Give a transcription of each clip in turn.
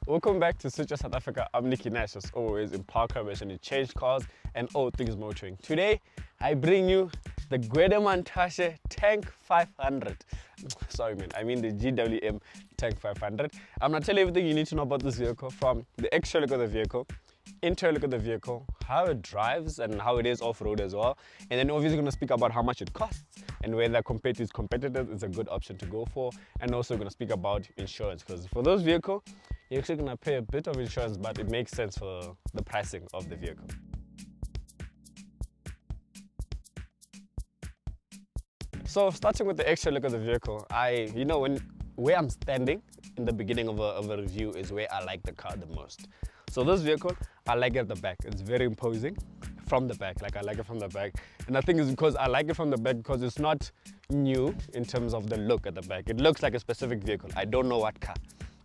Welcome back to SwitchOff South Africa. I'm Nicky Nash, as always, in Power Car Mission to change cars and all things motoring. Today, I bring you the GWM Tank 500. Sorry man, I mean the GWM Tank 500. I'm gonna tell you everything you need to know about this vehicle, from the exterior look of the vehicle, interior look of the vehicle, how it drives and how it is off-road as well. And then obviously gonna speak about how much it costs and whether compared to its competitors it's a good option to go for. And also gonna speak about insurance, because for those vehicles, you're actually gonna pay a bit of insurance, but it makes sense for the pricing of the vehicle. So starting with the exterior look of the vehicle, where I'm standing in the beginning of a review is where I like the car the most. So this vehicle, I like it at the back. It's very imposing from the back. Like, I like it from the back. And I think it's because I like it from the back because it's not new in terms of the look at the back. It looks like a specific vehicle. I don't know what car.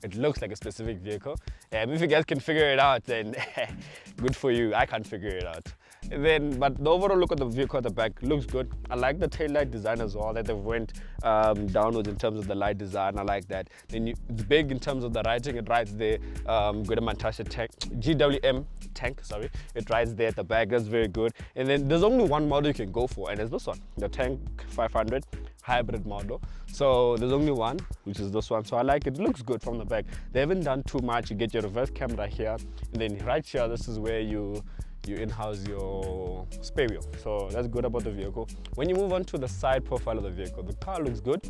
It looks like a specific vehicle. If you guys can figure it out, then good for you. I can't figure it out. But the overall look of the vehicle at the back looks good. I like the tail light design as well, that they've went downwards in terms of the light design. I like that. Then it's big in terms of the writing. It writes the GWM tank, sorry. It writes there at the back. That's very good. And then there's only one model you can go for, and it's this one, the Tank 500 hybrid model. So there's only one, which is this one. So I like it. It looks good from the back. They haven't done too much. You get your reverse camera here, and then right here, this is where you in-house your spare wheel. So that's good about the vehicle. When you move on to the side profile of the vehicle, the car looks good.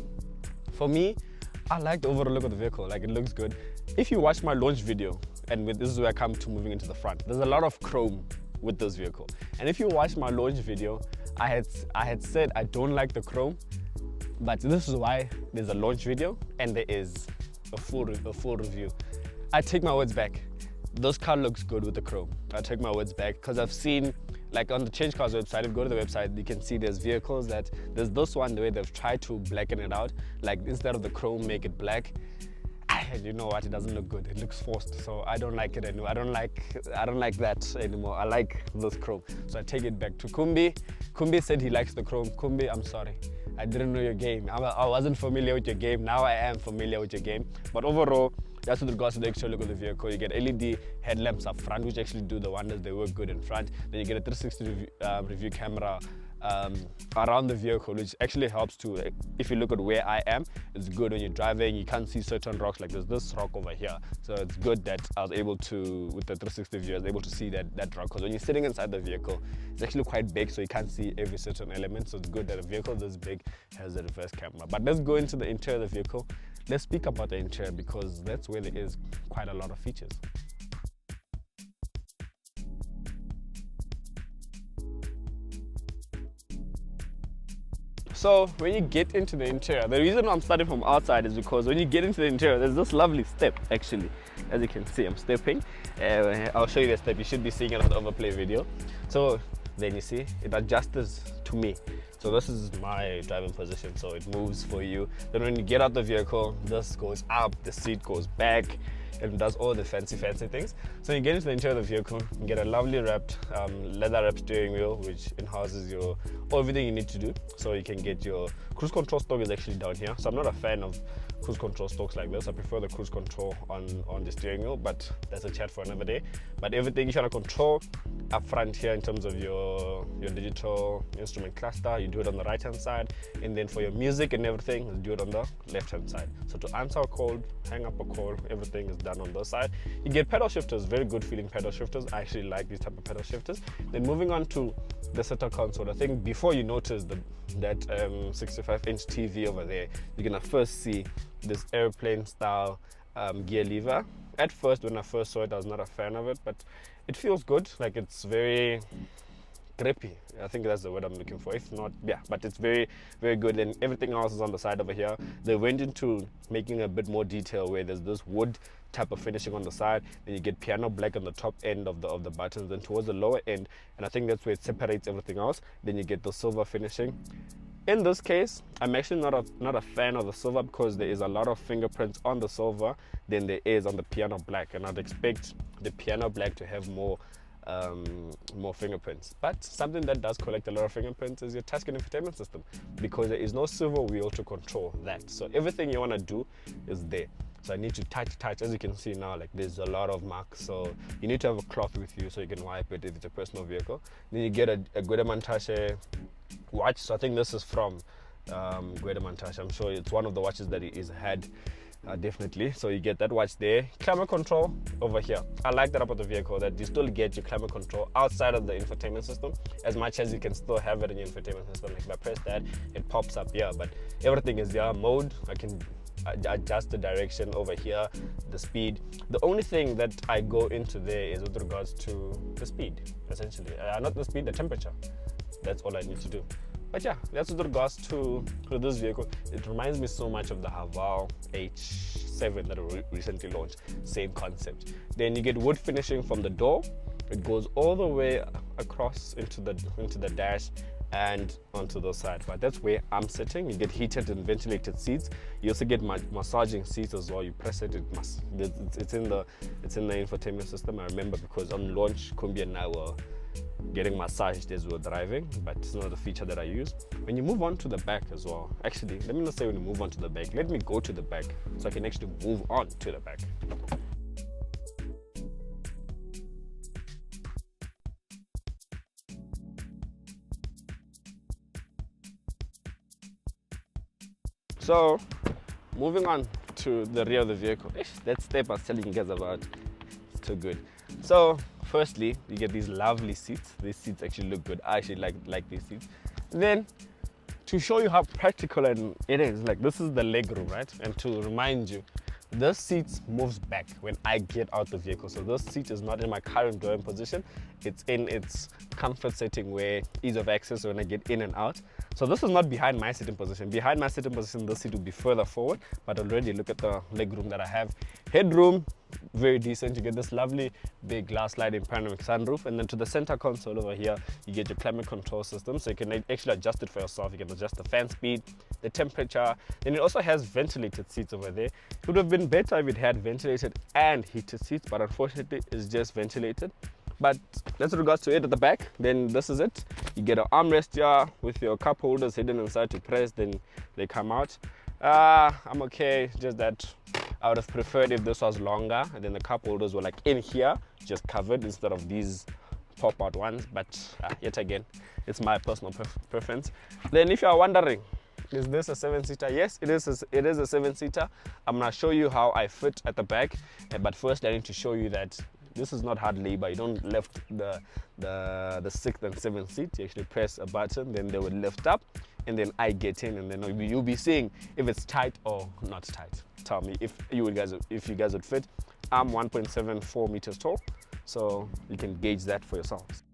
For me, I like the overall look of the vehicle. Like, it looks good. If you watch my launch video, and this is where I come to moving into the front, there's a lot of chrome with this vehicle. And if you watch my launch video, I had said I don't like the chrome, but this is why there's a launch video and there is a full review. I take my words back. This car looks good with the chrome. I take my words back, because I've seen, like, on the Change Cars website, if you go to the website, you can see there's vehicles that, there's this one, the way they've tried to blacken it out, like instead of the chrome, make it black. And you know what, it doesn't look good. It looks forced, so I don't like it anymore. I don't like that anymore. I like this chrome. So I take it back to Kumbi. Kumbi said he likes the chrome. Kumbi, I'm sorry. I didn't know your game. I wasn't familiar with your game. Now I am familiar with your game. But overall, that's with regards to the exterior look of the vehicle. You get LED headlamps up front, which actually do the wonders. They work good in front. Then you get a 360 review camera around the vehicle, which actually helps to, if you look at where I am, it's good when you're driving. You can't see certain rocks, like there's this rock over here. So it's good that I was able to, with the 360 view, I was able to see that rock, because when you're sitting inside the vehicle, it's actually quite big, so you can't see every certain element. So it's good that a vehicle this big has a reverse camera. But let's go into the interior of the vehicle. Let's speak about the interior, because that's where there is quite a lot of features. So when you get into the interior, the reason I'm starting from outside is because when you get into the interior, there's this lovely step, actually. As you can see, I'm stepping. I'll show you the step. You should be seeing it on the overplay video. So then you see, it adjusts to me. So this is my driving position, so it moves for you. Then when you get out the vehicle, this goes up, the seat goes back, and does all the fancy things. So you get into the interior of the vehicle, you get a lovely wrapped, leather wrapped steering wheel, which enhances everything you need to do. So you can get your cruise control stalk is actually down here. So I'm not a fan of cruise control stalks like this. I prefer the cruise control on the steering wheel, but that's a chat for another day. But everything you try to control up front here in terms of your digital instrument cluster, you do it on the right hand side, and then for your music and everything, you do it on the left hand side. So to answer a call, hang up a call, everything is done on this side. You get pedal shifters, very good feeling pedal shifters. I actually like these type of pedal shifters. Then moving on to the center console, I think before you notice that 65-inch TV over there, you're gonna first see this airplane style gear lever. At first, when I first saw it, I was not a fan of it, but it feels good. Like, it's very grippy. I think that's the word I'm looking for. If not, yeah, but it's very, very good. And everything else is on the side over here. They went into making a bit more detail where there's this wood type of finishing on the side. Then you get piano black on the top end of the buttons, then towards the lower end, and I think that's where it separates everything else. Then you get the silver finishing. In this case, I'm actually not a fan of the silver, because there is a lot of fingerprints on the silver than there is on the piano black, and I'd expect the piano black to have more fingerprints. But something that does collect a lot of fingerprints is your touchscreen infotainment system, because there is no silver wheel to control that. So everything you want to do is there. So I need to touch. As you can see now, like there's a lot of marks. So you need to have a cloth with you so you can wipe it if it's a personal vehicle. Then you get a GWM watch. So I think this is from GWM. I'm sure it's one of the watches that he's had. Definitely. So you get that watch there. Climate control over here. I like that about the vehicle, that you still get your climate control outside of the infotainment system, as much as you can still have it in your infotainment system. Like if I press that, it pops up here, but everything is there. Mode, I can adjust the direction over here, the speed. The only thing that I go into there is with regards to the speed, essentially. Not the speed, the temperature. That's all I need to do. But yeah, that's with regards to this vehicle. It reminds me so much of the Haval H7 that we recently launched. Same concept. Then you get wood finishing from the door. It goes all the way across into the dash and onto the side. But that's where I'm sitting. You get heated and ventilated seats. You also get massaging seats as well. You press it, it's in the infotainment system. I remember because on launch, Kumbi and I were getting massaged as we were driving, but it's not a feature that I use. When you move on to the back as well, actually, let me not say when you move on to the back, let me go to the back so I can actually move on to the back. So, moving on to the rear of the vehicle. That step I was telling you guys about, it's too good. So, firstly, you get these lovely seats. These seats actually look good. I actually like these seats. Then, to show you how practical it is, like this is the leg room, right? And to remind you, this seat moves back when I get out the vehicle. So this seat is not in my current driving position. It's in its comfort setting where ease of access when I get in and out. So this is not behind my sitting position. Behind my sitting position, this seat will be further forward, but already look at the leg room that I have. Headroom, very decent. You get this lovely big glass sliding panoramic sunroof, and then to the center console over here, you get your climate control system, so you can actually adjust it for yourself. You can adjust the fan speed, the temperature. Then it also has ventilated seats over there. It would have been better if it had ventilated and heated seats, but unfortunately it's just ventilated. But that's with regards to it at the back. Then this is it. You get an armrest here with your cup holders hidden inside to press, then they come out. I'm okay, just that I would have preferred if this was longer and then the cup holders were like in here, just covered instead of these pop out ones. But yet again, it's my personal preference. Then if you are wondering, is this a 7-seater? Yes, it is a 7-seater. I'm gonna show you how I fit at the back, but first I need to show you that this is not hard labor. You don't lift the 6th and 7th seat. You actually press a button, then they will lift up, and then I get in, and then you'll be seeing if it's tight or not tight. Tell me if you guys would fit. I'm 1.74 meters tall, so you can gauge that for yourselves.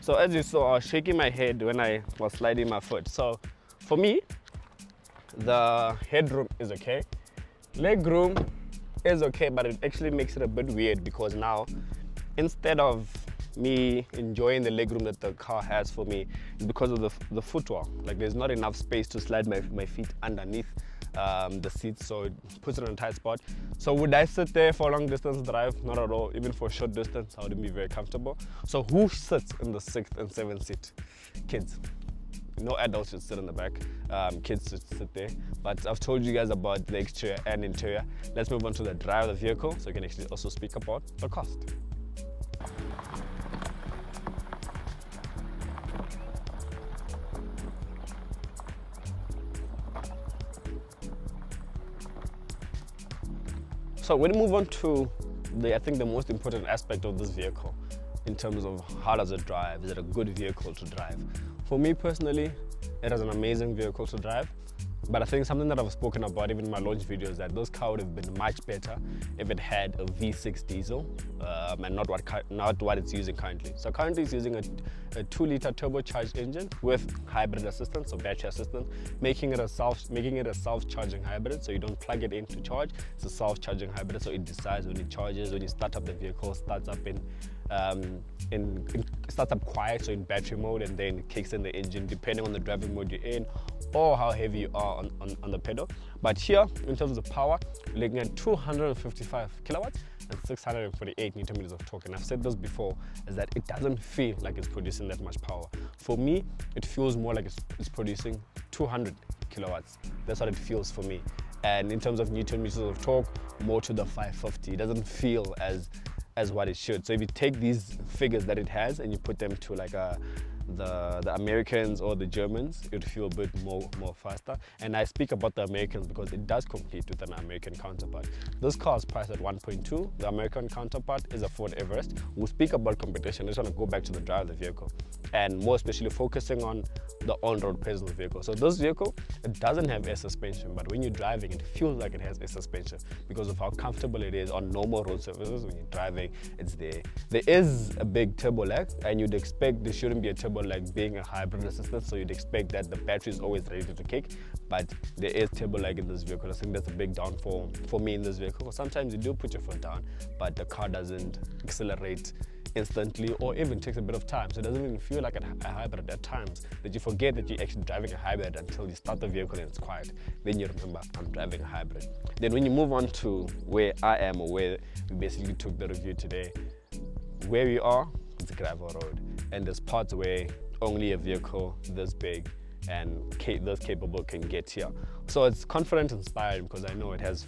So as you saw, I was shaking my head when I was sliding my foot. So for me, the headroom is okay. Leg room is okay, but it actually makes it a bit weird because now, instead of me enjoying the legroom that the car has for me, it's because of the footwell. Like there's not enough space to slide my feet underneath the seat, so it puts it in a tight spot. So would I sit there for a long distance drive? Not at all. Even for a short distance, I wouldn't be very comfortable. So who sits in the 6th and 7th seat? Kids. No adults should sit in the back. Kids should sit there. But I've told you guys about the exterior and interior. Let's move on to the drive of the vehicle so you can actually also speak about the cost. So when we move on to I think the most important aspect of this vehicle in terms of how does it drive, is it a good vehicle to drive? For me personally, it is an amazing vehicle to drive, but I think something that I've spoken about even in my launch videos, that this car would have been much better if it had a V6 diesel and not what it's using currently. So currently it's using a 2-liter turbocharged engine with hybrid assistance, so battery assistance, making it a self-charging hybrid. So you don't plug it in to charge, it's a self-charging hybrid, so it decides when it charges. When you start up the vehicle, starts up in it starts up quiet, so in battery mode, and then it kicks in the engine depending on the driving mode you're in or how heavy you are on the pedal. But here, in terms of power, we're looking at 255 kilowatts and 648 newton meters of torque. And I've said this before, is that it doesn't feel like it's producing that much power. For me, it feels more like it's producing 200 kilowatts. That's what it feels for me. And in terms of newton meters of torque, more to the 550. It doesn't feel as what it should. So if you take these figures that it has and you put them to like the Americans or the Germans, it would feel a bit more faster. And I speak about the Americans because it does compete with an American counterpart. This car is priced at 1.2. The American counterpart is a Ford Everest. We'll speak about competition. I just want to go back to the drive of the vehicle, and more especially focusing on the on-road presence of the vehicle. So this vehicle, it doesn't have air suspension, but when you're driving, it feels like it has air suspension because of how comfortable it is on normal road surfaces. When you're driving, it's there. There is a big turbo lag, and you'd expect there shouldn't be a turbo lag being a hybrid assistant, so you'd expect that the battery is always ready to kick, but there is turbo lag in this vehicle. I think that's a big downfall for me in this vehicle. Sometimes you do put your foot down, but the car doesn't accelerate instantly or even takes a bit of time, so it doesn't even feel like a hybrid at times, that you forget that you're actually driving a hybrid until you start the vehicle and it's quiet. Then you remember, I'm driving a hybrid. Then when you move on to where I am, or where we basically took the review today, where we are, it's a gravel road, and there's parts where only a vehicle this big and this capable can get here. So it's confidence inspired because I know it has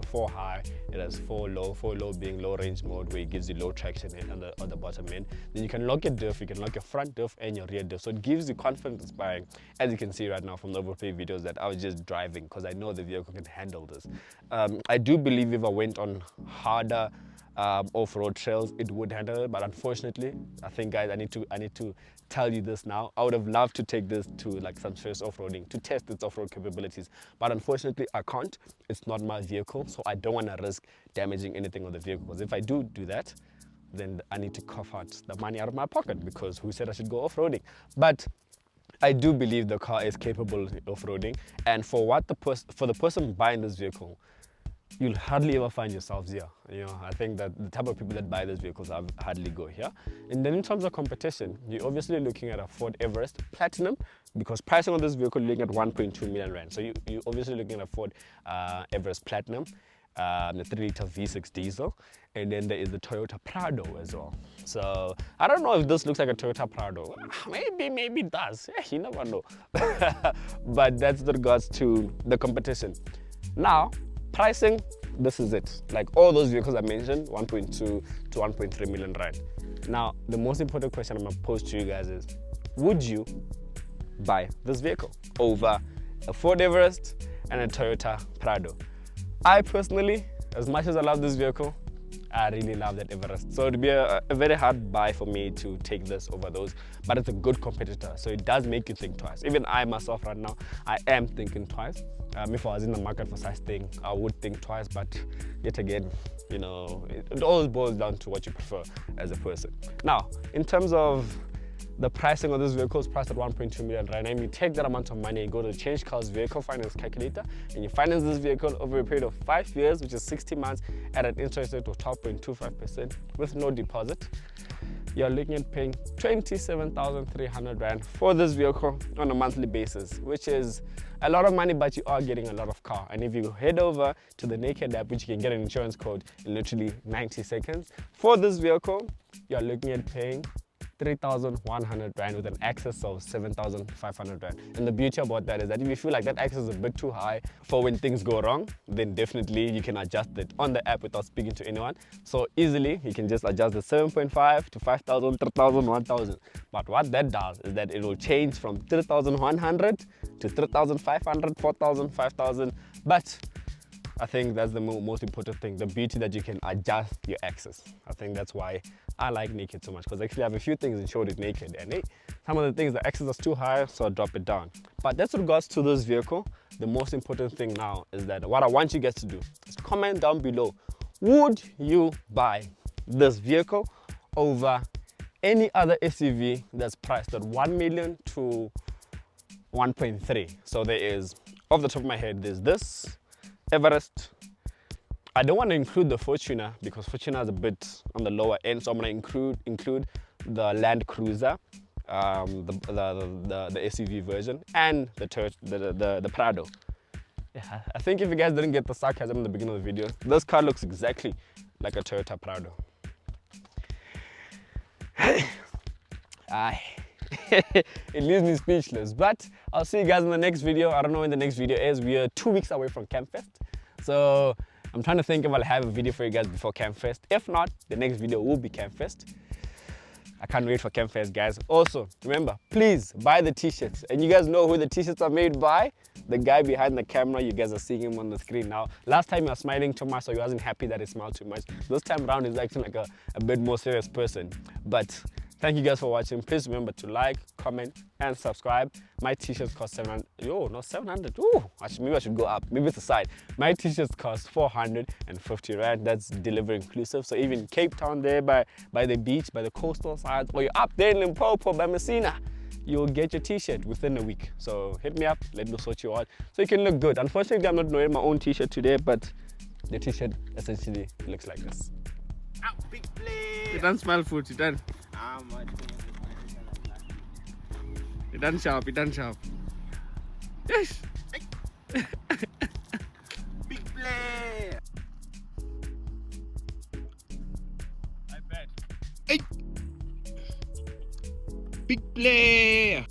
4 high, it has 4 low, 4 low being low range mode, where it gives you low traction on the bottom end. Then you can lock your diff, you can lock your front diff and your rear diff. So it gives you confidence inspiring, as you can see right now from the overplay videos that I was just driving, because I know the vehicle can handle this. I do believe if I went on harder off-road trails, it would handle it, but unfortunately, I think, guys, I need to tell you this now. I would have loved to take this to like some serious off-roading to test its off-road capabilities, but unfortunately I can't. It's not my vehicle, so I don't want to risk damaging anything on the vehicle, because if I do that, then I need to cough out the money out of my pocket, because who said I should go off-roading? But I do believe the car is capable of off-roading, and for the person buying this vehicle, you'll hardly ever find yourselves here. You know, I think that the type of people that buy these vehicles hardly go here. And then in terms of competition, you're obviously looking at a Ford Everest Platinum, because pricing on this vehicle, you're looking at 1.2 million rand. So you're obviously looking at a Ford Everest Platinum, the 3-liter V6 diesel, and then there is the Toyota Prado as well. So I don't know if this looks like a Toyota Prado. Maybe it does. Yeah, you never know. But that's with regards to the competition. Now, pricing, this is it. Like all those vehicles I mentioned, 1.2 to 1.3 million rand. Now, the most important question I'm gonna pose to you guys is, would you buy this vehicle over a Ford Everest and a Toyota Prado? I personally, as much as I love this vehicle, I really love that Everest. So it'd be a very hard buy for me to take this over those, but it's a good competitor. So it does make you think twice. Even I myself right now, I am thinking twice. If I was in the market for such thing, I would think twice, but yet again, you know, it always boils down to what you prefer as a person. Now, in terms of the pricing of this vehicle, is priced at 1.2 million rand. And you take that amount of money, you go to Change Car's vehicle finance calculator, and you finance this vehicle over a period of 5 years, which is 60 months, at an interest rate of 12.25% with no deposit. You're looking at paying 27,300 rand for this vehicle on a monthly basis, which is a lot of money, but you are getting a lot of car. And if you head over to the Naked app, which you can get an insurance code in literally 90 seconds, for this vehicle, you're looking at paying 3,100 rand with an excess of 7,500 rand. And the beauty about that is that if you feel like that excess is a bit too high for when things go wrong, then definitely you can adjust it on the app without speaking to anyone. So easily you can just adjust the 7.5 to 5,000, 3,000, 1,000. But what that does is that it will change from 3,100 to 3,500, 4,000, 5,000. But I think that's the most important thing, the beauty that you can adjust your access. I think that's why I like Naked so much, because actually I have a few things insured with Naked, and some of the things, the access is too high, so I drop it down. But that's with regards to this vehicle. The most important thing now is that what I want you guys to do is comment down below, would you buy this vehicle over any other SUV that's priced at 1 million to 1.3? So there is, off the top of my head, there's this Everest, I don't want to include the Fortuner because Fortuner is a bit on the lower end, so I'm going to include the Land Cruiser, the SUV version, and the Prado. Yeah, I think if you guys didn't get the sarcasm in the beginning of the video, this car looks exactly like a Toyota Prado. It leaves me speechless, but I'll see you guys in the next video. I don't know when the next video is. We are 2 weeks away from Campfest, so I'm trying to think if I'll have a video for you guys before Campfest. If not, the next video will be Campfest. I can't wait for Campfest, guys. Also, remember, please buy the t-shirts. And you guys know who the t-shirts are made by? The guy behind the camera. You guys are seeing him on the screen now. Last time he was smiling too much, so he wasn't happy that he smiled too much. This time around, he's acting like a bit more serious person. But thank you guys for watching. Please remember to like, comment, and subscribe. My t-shirts cost 700. Yo, not 700. Ooh, maybe I should go up. Maybe it's a side. My t-shirts cost 450 rand. That's delivery inclusive. So even Cape Town there by the beach, by the coastal side, or you're up there in Limpopo by Messina, you'll get your t-shirt within a week. So hit me up. Let me sort you out so you can look good. Unfortunately, I'm not wearing my own t-shirt today, but the t-shirt essentially looks like this. Ow, big play. You don't smell food. You don't. It done sharp, it done sharp. Yes! Big play! I bet. Hey! Big play!